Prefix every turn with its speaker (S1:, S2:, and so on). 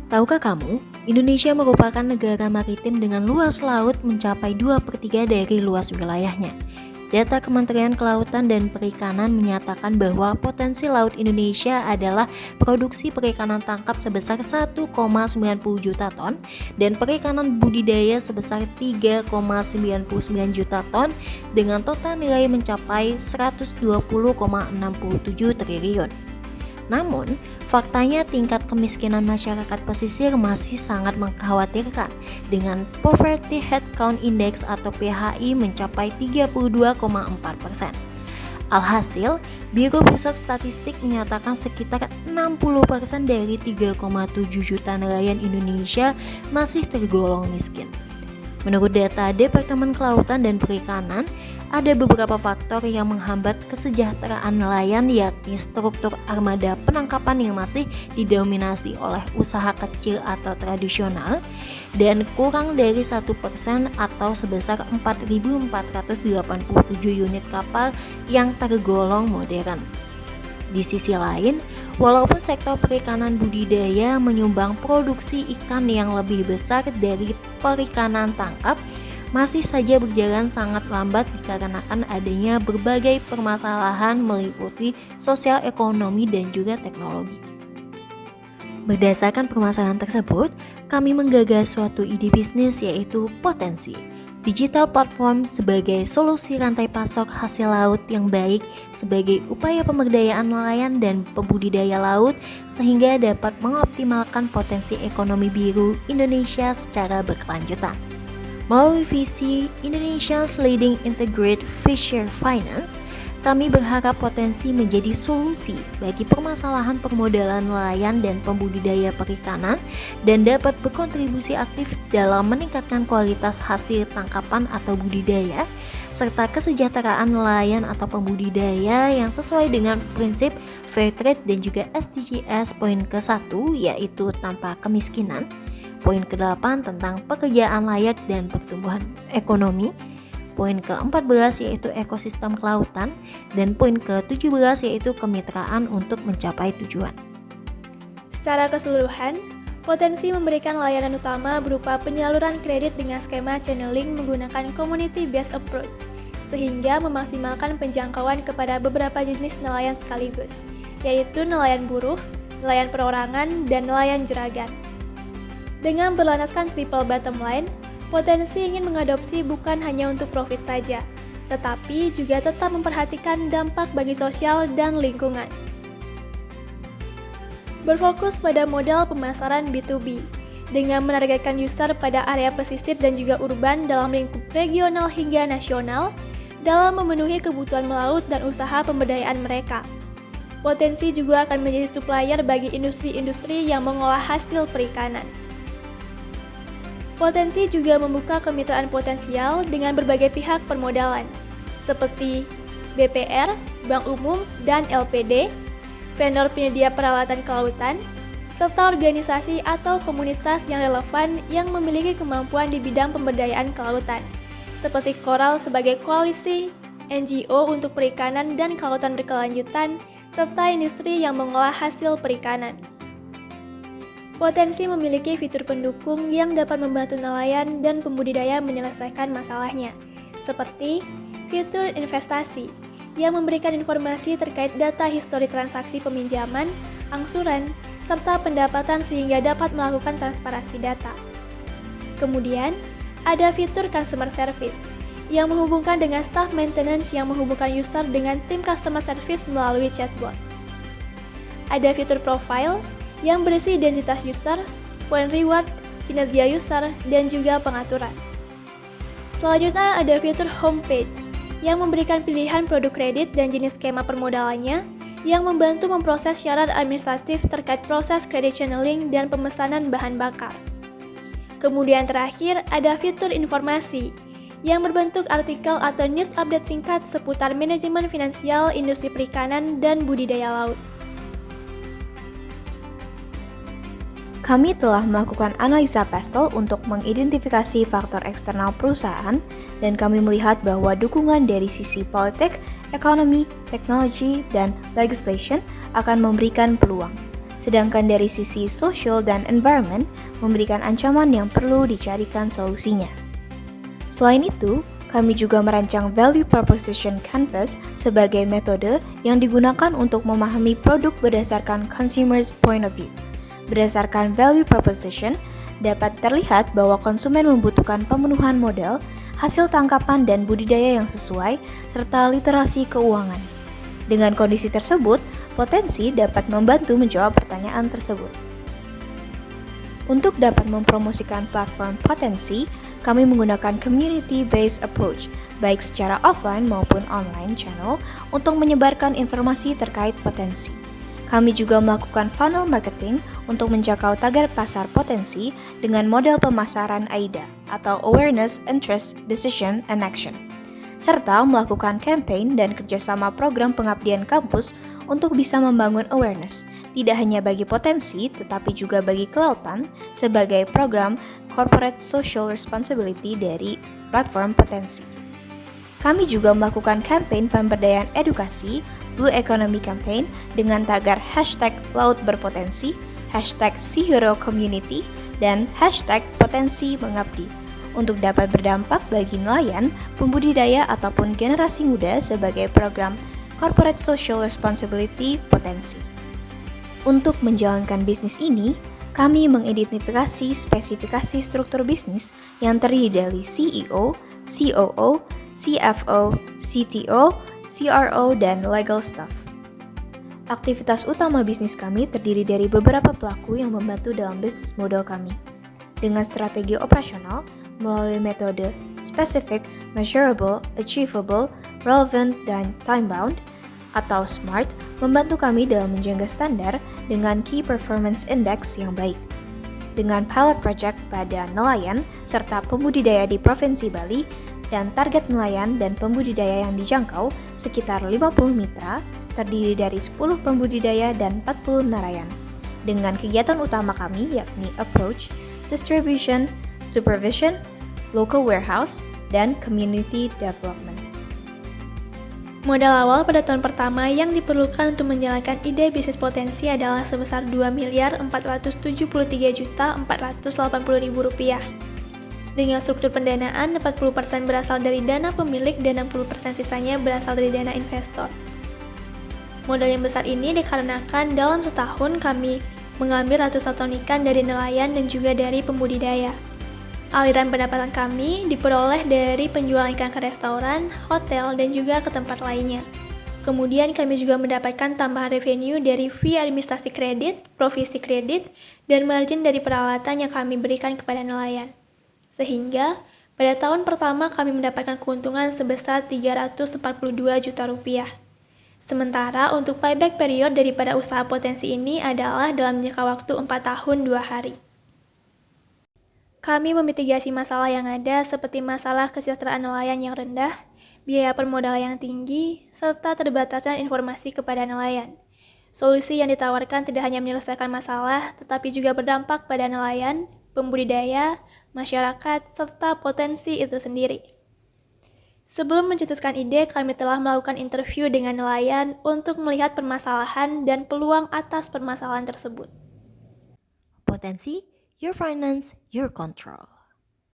S1: Tahukah kamu, Indonesia merupakan negara maritim dengan luas laut mencapai 2/3 dari luas wilayahnya. Data Kementerian Kelautan dan Perikanan menyatakan bahwa potensi laut Indonesia adalah produksi perikanan tangkap sebesar 1,90 juta ton dan perikanan budidaya sebesar 3,99 juta ton dengan total nilai mencapai 120,67 triliun. Namun, faktanya tingkat kemiskinan masyarakat pesisir masih sangat mengkhawatirkan dengan Poverty Headcount Index atau PHI mencapai 32,4%. Alhasil, Biro Pusat Statistik menyatakan sekitar 60% dari 3,7 juta nelayan Indonesia masih tergolong miskin. Menurut data Departemen Kelautan dan Perikanan, ada beberapa faktor yang menghambat kesejahteraan nelayan, yakni struktur armada penangkapan yang masih didominasi oleh usaha kecil atau tradisional dan kurang dari 1% atau sebesar 4.487 unit kapal yang tergolong modern. Di sisi lain, walaupun sektor perikanan budidaya menyumbang produksi ikan yang lebih besar dari perikanan tangkap, masih saja berjalan sangat lambat dikarenakan adanya berbagai permasalahan meliputi sosial ekonomi dan juga teknologi. Berdasarkan permasalahan tersebut, kami menggagas suatu ide bisnis yaitu Potensi, digital platform sebagai solusi rantai pasok hasil laut yang baik sebagai upaya pemberdayaan nelayan dan pembudidaya laut sehingga dapat mengoptimalkan potensi ekonomi biru Indonesia secara berkelanjutan. Melalui visi Indonesia's Leading Integrated Fishery Finance, kami berharap Potensi menjadi solusi bagi permasalahan permodalan nelayan dan pembudidaya perikanan dan dapat berkontribusi aktif dalam meningkatkan kualitas hasil tangkapan atau budidaya serta kesejahteraan nelayan atau pembudidaya yang sesuai dengan prinsip fair trade dan juga SDGs poin ke-1 yaitu tanpa kemiskinan. Poin ke-8 tentang pekerjaan layak dan pertumbuhan ekonomi. Poin ke-14 yaitu ekosistem kelautan. Dan poin ke-17 yaitu kemitraan untuk mencapai tujuan.
S2: Secara keseluruhan, Potensi memberikan layanan utama berupa penyaluran kredit dengan skema channeling menggunakan community-based approach, sehingga memaksimalkan penjangkauan kepada beberapa jenis nelayan sekaligus, yaitu nelayan buruh, nelayan perorangan, dan nelayan juragan. Dengan berlandaskan triple bottom line, Potensi ingin mengadopsi bukan hanya untuk profit saja, tetapi juga tetap memperhatikan dampak bagi sosial dan lingkungan. Berfokus pada modal pemasaran B2B, dengan menargetkan user pada area pesisir dan juga urban dalam lingkup regional hingga nasional, dalam memenuhi kebutuhan melaut dan usaha pemberdayaan mereka. Potensi juga akan menjadi supplier bagi industri-industri yang mengolah hasil perikanan. Potensi juga membuka kemitraan potensial dengan berbagai pihak permodalan, seperti BPR, Bank Umum, dan LPD, vendor penyedia peralatan kelautan, serta organisasi atau komunitas yang relevan yang memiliki kemampuan di bidang pemberdayaan kelautan, seperti Coral sebagai koalisi, NGO untuk perikanan dan kelautan berkelanjutan, serta industri yang mengolah hasil perikanan. Potensi memiliki fitur pendukung yang dapat membantu nelayan dan pembudidaya menyelesaikan masalahnya, seperti fitur investasi yang memberikan informasi terkait data histori transaksi peminjaman, angsuran, serta pendapatan sehingga dapat melakukan transparansi data. Kemudian, ada fitur customer service yang menghubungkan dengan staff maintenance yang menghubungkan user dengan tim customer service melalui chatbot. Ada fitur profile yang berisi identitas user, poin reward, kinerja user, dan juga pengaturan. Selanjutnya ada fitur homepage yang memberikan pilihan produk kredit dan jenis skema permodalannya yang membantu memproses syarat administratif terkait proses kredit channeling dan pemesanan bahan bakar. Kemudian terakhir ada fitur informasi yang berbentuk artikel atau news update singkat seputar manajemen finansial industri perikanan dan budidaya laut.
S3: Kami telah melakukan analisa PESTEL untuk mengidentifikasi faktor eksternal perusahaan dan kami melihat bahwa dukungan dari sisi politik, ekonomi, teknologi, dan legislation akan memberikan peluang. sedangkan dari sisi social dan environment memberikan ancaman yang perlu dicarikan solusinya. Selain itu, kami juga merancang Value Proposition Canvas sebagai metode yang digunakan untuk memahami produk berdasarkan consumer's point of view. Berdasarkan Value Proposition, dapat terlihat bahwa konsumen membutuhkan pemenuhan modal, hasil tangkapan dan budidaya yang sesuai, serta literasi keuangan. Dengan kondisi tersebut, potensi dapat membantu menjawab pertanyaan tersebut. Untuk dapat mempromosikan platform potensi, kami menggunakan community-based approach, baik secara offline maupun online channel, untuk menyebarkan informasi terkait potensi. Kami juga melakukan funnel marketing untuk menjangkau tagar pasar potensi dengan model pemasaran AIDA atau Awareness, Interest, Decision, and Action, serta melakukan campaign dan kerjasama program pengabdian kampus untuk bisa membangun awareness, tidak hanya bagi potensi tetapi juga bagi kelautan sebagai program corporate social responsibility dari platform potensi. Kami juga melakukan campaign pemberdayaan edukasi Blue Economy Campaign dengan tagar #laut berpotensi, #SeaHeroCommunity, dan #potensi mengabdi untuk dapat berdampak bagi nelayan, pembudidaya ataupun generasi muda sebagai program Corporate Social Responsibility Potensi. Untuk menjalankan bisnis ini, kami mengidentifikasi spesifikasi struktur bisnis yang terdiri dari CEO, COO, CFO, CTO, CRO, dan legal staff. Aktivitas utama bisnis kami terdiri dari beberapa pelaku yang membantu dalam bisnis model kami. Dengan strategi operasional, melalui metode Specific, Measurable, Achievable, Relevant, dan Time-bound atau SMART membantu kami dalam menjaga standar dengan Key Performance Index yang baik. Dengan pilot project pada nelayan serta pembudidaya di Provinsi Bali dan target nelayan dan pembudidaya yang dijangkau sekitar 50 mitra terdiri dari 10 pembudidaya dan 40 nelayan. Dengan kegiatan utama kami yakni Approach, Distribution, Supervision, Local Warehouse, dan Community Development.
S2: Modal awal pada tahun pertama yang diperlukan untuk menjalankan ide bisnis potensi adalah sebesar Rp2.473.480.000. Dengan struktur pendanaan, 40% berasal dari dana pemilik dan 60% sisanya berasal dari dana investor. Modal yang besar ini dikarenakan dalam setahun kami mengambil ratusan ton ikan dari nelayan dan juga dari pembudidaya. Aliran pendapatan kami diperoleh dari penjualan ikan ke restoran, hotel, dan juga ke tempat lainnya. Kemudian kami juga mendapatkan tambahan revenue dari fee administrasi kredit, provisi kredit, dan margin dari peralatan yang kami berikan kepada nelayan. Sehingga, pada tahun pertama kami mendapatkan keuntungan sebesar Rp342 juta. Sementara untuk payback period daripada usaha potensi ini adalah dalam jangka waktu 4 tahun 2 hari. Kami memitigasi masalah yang ada seperti masalah kesejahteraan nelayan yang rendah, biaya permodalan yang tinggi, serta terbatasnya informasi kepada nelayan. Solusi yang ditawarkan tidak hanya menyelesaikan masalah, tetapi juga berdampak pada nelayan, pembudidaya, masyarakat, serta potensi itu sendiri. Sebelum mencetuskan ide, kami telah melakukan interview dengan nelayan untuk melihat permasalahan dan peluang atas permasalahan tersebut.
S1: Potensi, your finance, your control.